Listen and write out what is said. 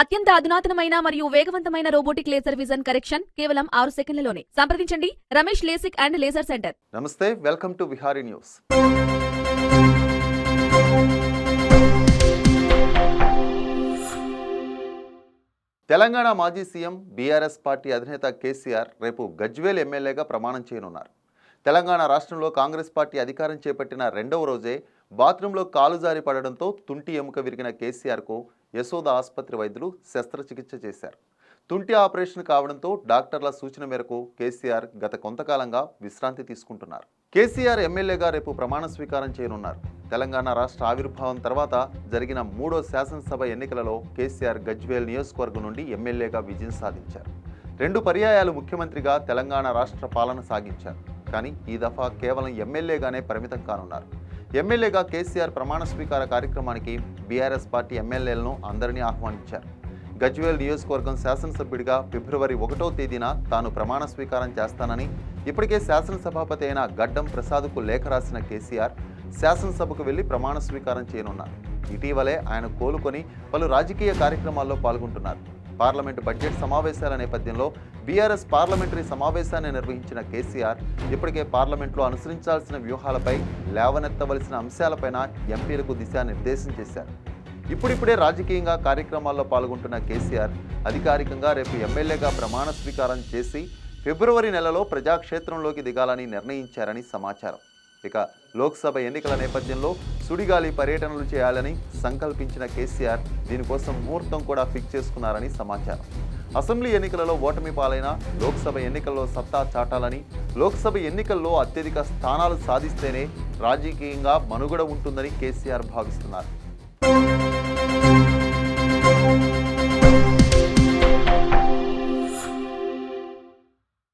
అత్యంత అధునాతనమైన మరియు వేగవంతమైన రోబోటిక్ లేజర్ విజన్ కరెక్షన్ కేవలం 6 సెకండ్లలోనే. సంప్రదించండి Ramesh LASIK and laser centre. నమస్తే, welcome to Vihari news. Telangana మాజీ సీఎం బీఆర్ఎస్ పార్టీ అధినేత కేసీఆర్ రేపు గజ్వేల్ ఎమ్మెల్యేగా ప్రమాణం చేయనున్నారు. తెలంగాణ రాష్ట్రంలో కాంగ్రెస్ పార్టీ అధికారం చేపట్టిన రెండవ రోజే బాత్రూంలో కాలు జారి పడడంతో తుంటి ఎముక విరిగిన కేసీఆర్కు యశోద ఆసుపత్రి వైద్యులు శస్త్రచికిత్స చేశారు. తుంటి ఆపరేషన్ కావడంతో డాక్టర్ల సూచన మేరకు కేసీఆర్ గత కొంతకాలంగా విశ్రాంతి తీసుకుంటున్నారు. కేసీఆర్ ఎమ్మెల్యేగా రేపు ప్రమాణ స్వీకారం చేయనున్నారు. తెలంగాణ రాష్ట్ర ఆవిర్భావం తర్వాత జరిగిన 3వ శాసనసభ ఎన్నికలలో కేసీఆర్ గజ్వేల్ నియోజకవర్గం నుండి ఎమ్మెల్యేగా విజయం సాధించారు. 2 పర్యాయాలు ముఖ్యమంత్రిగా తెలంగాణ రాష్ట్ర పాలన సాగించారు. కానీ ఈ దఫా కేవలం ఎమ్మెల్యేగానే పరిమితం కానున్నారు. ఎమ్మెల్యేగా కేసీఆర్ ప్రమాణ స్వీకార కార్యక్రమానికి బీఆర్ఎస్ పార్టీ ఎమ్మెల్యేలను అందరినీ ఆహ్వానించారు. గజ్వేల్ నియోజకవర్గం శాసనసభ్యుడిగా ఫిబ్రవరి 1వ తేదీన తాను ప్రమాణ స్వీకారం చేస్తానని ఇప్పటికే శాసనసభాపతి అయిన గడ్డం ప్రసాద్కు లేఖ రాసిన కేసీఆర్ శాసనసభకు వెళ్లి ప్రమాణ స్వీకారం చేయనున్నారు. ఇటీవలే ఆయన కోలుకొని పలు రాజకీయ కార్యక్రమాల్లో పాల్గొంటున్నారు. పార్లమెంటు బడ్జెట్ సమావేశాల నేపథ్యంలో బీఆర్ఎస్ పార్లమెంటరీ సమావేశాన్ని నిర్వహించిన కేసీఆర్ ఇప్పటికే పార్లమెంట్లో అనుసరించాల్సిన వ్యూహాలపై, లేవనెత్తవలసిన అంశాలపైన ఎంపీలకు దిశానిర్దేశం చేశారు. ఇప్పుడిప్పుడే రాజకీయంగా కార్యక్రమాల్లో పాల్గొంటున్న కేసీఆర్ అధికారికంగా రేపు ఎమ్మెల్యేగా ప్రమాణ స్వీకారం చేసి ఫిబ్రవరి నెలలో ప్రజాక్షేత్రంలోకి దిగాలని నిర్ణయించారని సమాచారం. ఇక లోక్సభ ఎన్నికల నేపథ్యంలో సుడిగాలి పర్యటనలు చేయాలని సంకల్పించిన కేసీఆర్ దీనికోసం ముహూర్తం కూడా ఫిక్స్ చేసుకున్నారని సమాచారం. అసెంబ్లీ ఎన్నికలలో ఓటమి పాలైన లోక్సభ ఎన్నికల్లో సత్తా చాటాలని, లోక్సభ ఎన్నికల్లో అత్యధిక స్థానాలు సాధిస్తేనే రాజకీయంగా మనుగడ ఉంటుందని కేసీఆర్ భావిస్తున్నారు.